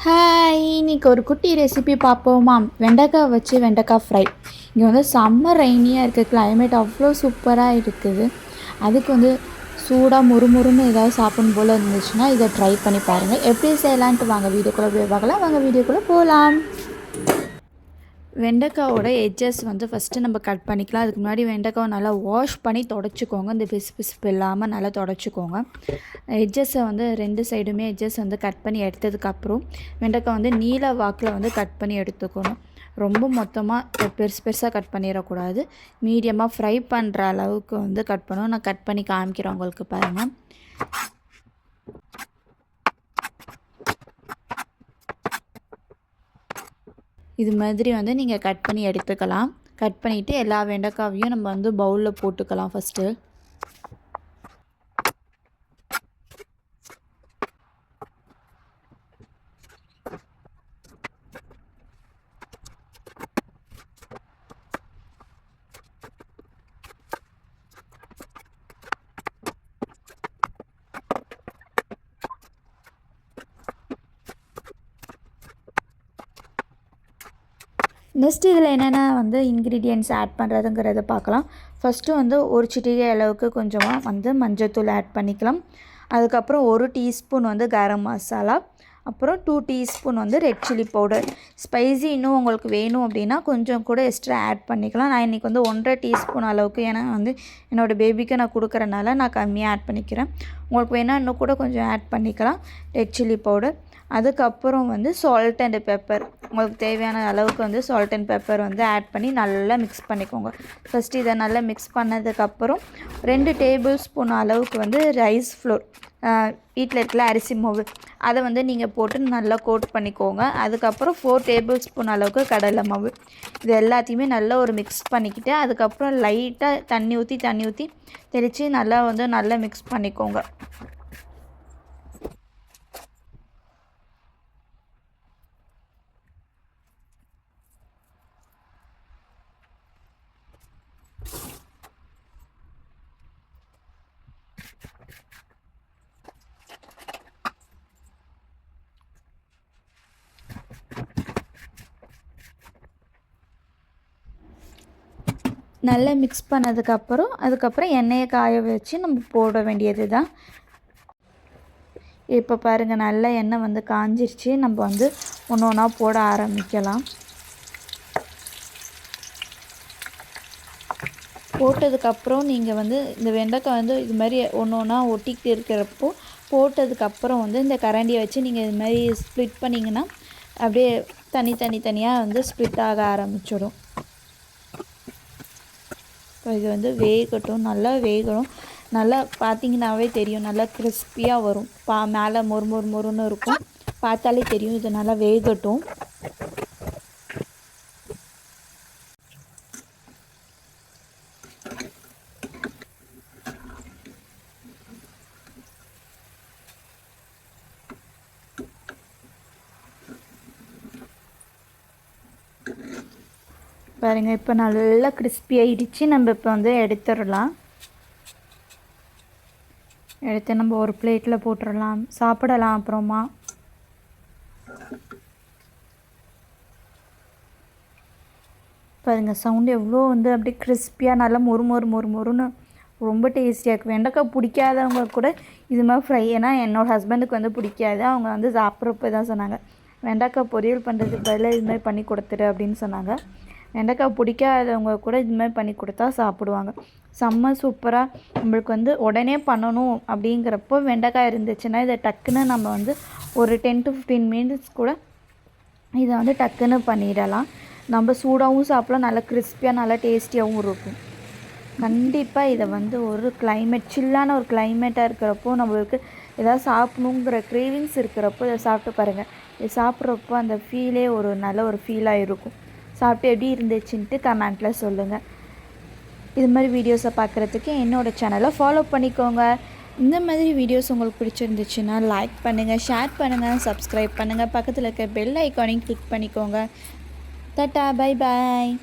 Hi, இன்னைக்கு ஒரு குட்டி ரெசிபி பார்ப்போமா? வெண்டைக்காய் வச்சு வெண்டைக்காய் ஃப்ரை. இங்கே வந்து சம்மர் ரெய்னியாக இருக்குது, கிளைமேட் அவ்வளோ சூப்பராக இருக்குது. அதுக்கு வந்து சூடாக முறுமுறுன்னு ஏதாவது சாப்பிடும் போல் இருந்துச்சுன்னா இதை ட்ரை பண்ணி பாருங்கள். எப்படி செய்யலான்ட்டு வாங்க வீடியோக்குள்ளே போய் பார்க்கலாம். வாங்க வீடியோக்குள்ளே போகலாம். வெண்டைக்காவோட எட்ஜஸ் வந்து ஃபஸ்ட்டு நம்ம கட் பண்ணிக்கலாம். அதுக்கு முன்னாடி வெண்டைக்காவை நல்லா வாஷ் பண்ணி தொடச்சிக்கோங்க. இந்த பிசுபிசுப்பு இல்லாமல் நல்லா தொடச்சிக்கோங்க. எட்ஜஸை வந்து ரெண்டு சைடுமே எட்ஜஸ் வந்து கட் பண்ணி எடுத்ததுக்கப்புறம் வெண்டைக்காய் வந்து நீல வாக்கில் வந்து கட் பண்ணி எடுத்துக்கணும். ரொம்ப மொத்தமாக பெருசாக கட் பண்ணிடக்கூடாது. மீடியமாக ஃப்ரை பண்ணுற அளவுக்கு வந்து கட் பண்ணணும். நான் கட் பண்ணி காமிக்கிறேன் உங்களுக்கு, பாருங்கள். இது மாதிரி வந்து நீங்கள் கட் பண்ணி எடுத்துக்கலாம். கட் பண்ணிவிட்டு எல்லா வெண்டைக்காவையும் நம்ம வந்து பவுலில் போட்டுக்கலாம் ஃபஸ்ட்டு. நெக்ஸ்ட் இதில் என்னென்ன வந்து இன்க்ரீடியன்ட்ஸ் ஆட் பண்ணுறதுங்கிறத பார்க்கலாம். ஃபஸ்ட்டு வந்து ஒரு சிட்டிகை அளவுக்கு கொஞ்சமாக வந்து மஞ்சள்தூள் ஆட் பண்ணிக்கலாம். அதுக்கப்புறம் 1 டீஸ்பூன் வந்து கரம் மசாலா, அப்புறம் 2 டீஸ்பூன் வந்து ரெட் சில்லி பவுடர். ஸ்பைசி இன்னும் உங்களுக்கு வேணும் அப்படின்னா கொஞ்சம் கூட எக்ஸ்ட்ரா ஆட் பண்ணிக்கலாம். நான் இன்றைக்கி வந்து 1.5 டீஸ்பூன் அளவுக்கு, ஏன்னா வந்து என்னோடய பேபிக்கு நான் கொடுக்குறனால நான் கம்மியாக ஆட் பண்ணிக்கிறேன். உங்களுக்கு வேணால் இன்னும் கூட கொஞ்சம் ஆட் பண்ணிக்கலாம் ரெட் சில்லி பவுடர். அதுக்கப்புறம் வந்து சால்ட் அண்ட் பெப்பர், உங்களுக்கு தேவையான அளவுக்கு வந்து சால்ட் அண்ட் பெப்பர் வந்து ஆட் பண்ணி நல்லா மிக்ஸ் பண்ணிக்கோங்க. ஃபஸ்ட்டு இதை நல்லா மிக்ஸ் பண்ணதுக்கப்புறம் 2 டேபிள் ஸ்பூன் அளவுக்கு வந்து ரைஸ் ஃப்ளோர், வீட்டில் இருக்கிற அரிசி மாவு, அதை வந்து நீங்கள் போட்டு நல்லா கோட் பண்ணிக்கோங்க. அதுக்கப்புறம் 4 டேபிள் ஸ்பூன் அளவுக்கு கடலை மாவு, இது எல்லாத்தையுமே நல்லா ஒரு மிக்ஸ் பண்ணிக்கிட்டு அதுக்கப்புறம் லைட்டாக தண்ணி ஊற்றி தெளித்து நல்லா மிக்ஸ் பண்ணிக்கோங்க. நல்லா மிக்ஸ் அதுக்கப்புறம் எண்ணெயை காய வச்சு நம்ம போட வேண்டியது தான். இப்போ பாருங்கள், நல்லா எண்ணெய் வந்து காஞ்சிருச்சு. நம்ம வந்து ஒன்று ஒன்றா போட ஆரம்பிக்கலாம். போட்டதுக்கப்புறம் நீங்கள் வந்து இந்த வெண்டைக்காய் வந்து இது மாதிரி ஒன்று ஒன்றா ஒட்டிக்கிட்டு இருக்கிறப்போ போட்டதுக்கப்புறம் வந்து இந்த கரண்டியை வச்சு நீங்கள் இது மாதிரி ஸ்ப்ளிட் பண்ணிங்கன்னா அப்படியே தனியாக வந்து ஸ்ப்ளிட் ஆக ஆரம்பிச்சிடும். இப்போ இது வந்து வேகட்டும், நல்லா வேகணும். நல்லா பார்த்திங்கனாவே தெரியும், நல்லா கிறிஸ்பியாக வரும். மேலே மொறுன்னு இருக்கும், பார்த்தாலே தெரியும். இது நல்லா வேகட்டும். பாருங்கள், இப்போ நல்லா கிறிஸ்பி ஆகிடுச்சு. நம்ம இப்போ வந்து எடுத்துடலாம். எடுத்து நம்ம ஒரு பிளேட்டில் போட்டுடலாம், சாப்பிடலாம். அப்புறமா பாருங்கள், சவுண்டு எவ்வளோ வந்து அப்படியே கிறிஸ்பியாக நல்லா மொறுன்னு ரொம்ப டேஸ்டியாக இருக்குது. வெண்டைக்காய் பிடிக்காதவங்க கூட இது மாதிரி ஃப்ரை, ஏன்னா என்னோடய ஹஸ்பண்டுக்கு வந்து பிடிக்காது. அவங்க வந்து சாப்பிட்றப்ப தான் சொன்னாங்க, வெண்டைக்காய் பொரியல் பண்ணுறதுக்கு பதிலாக இது மாதிரி பண்ணி கொடுத்துரு அப்படின்னு சொன்னாங்க. வெண்டைக்காய் பிடிக்காதவங்க கூட இது மாதிரி பண்ணி கொடுத்தா சாப்பிடுவாங்க. செம்ம சூப்பராக. நம்மளுக்கு வந்து உடனே பண்ணணும் அப்படிங்கிறப்போ வெண்டைக்காய் இருந்துச்சுன்னா இதை டக்குன்னு நம்ம வந்து ஒரு 10 to 15 மினிட்ஸ் கூட இதை வந்து டக்குன்னு பண்ணிடலாம். நம்ம சூடாகவும் சாப்பிடலாம், நல்லா கிறிஸ்பியாக நல்லா டேஸ்டியாகவும் இருக்கும். கண்டிப்பாக இதை வந்து ஒரு சில்லான ஒரு கிளைமேட்டாக இருக்கிறப்போ, நம்மளுக்கு எதாவது சாப்பிடணுங்கிற க்ரேவிங்ஸ் இருக்கிறப்போ இதை சாப்பிட்டு பாருங்கள். இதை சாப்பிட்றப்போ அந்த ஃபீலே ஒரு நல்ல ஒரு ஃபீலாக இருக்கும். சாப்பிட்டு எப்படி இருந்துச்சுன்ட்டு கமெண்ட்டில் சொல்லுங்கள். இது மாதிரி வீடியோஸை பார்க்குறதுக்கு என்னோடய சேனலை ஃபாலோ பண்ணிக்கோங்க. இந்த மாதிரி வீடியோஸ் உங்களுக்கு பிடிச்சிருந்துச்சுன்னா லைக் பண்ணுங்கள், ஷேர் பண்ணுங்கள், சப்ஸ்கிரைப் பண்ணுங்கள். பக்கத்தில் இருக்க பெல் ஐக்கானையும் கிளிக் பண்ணிக்கோங்க. Tata, bye bye.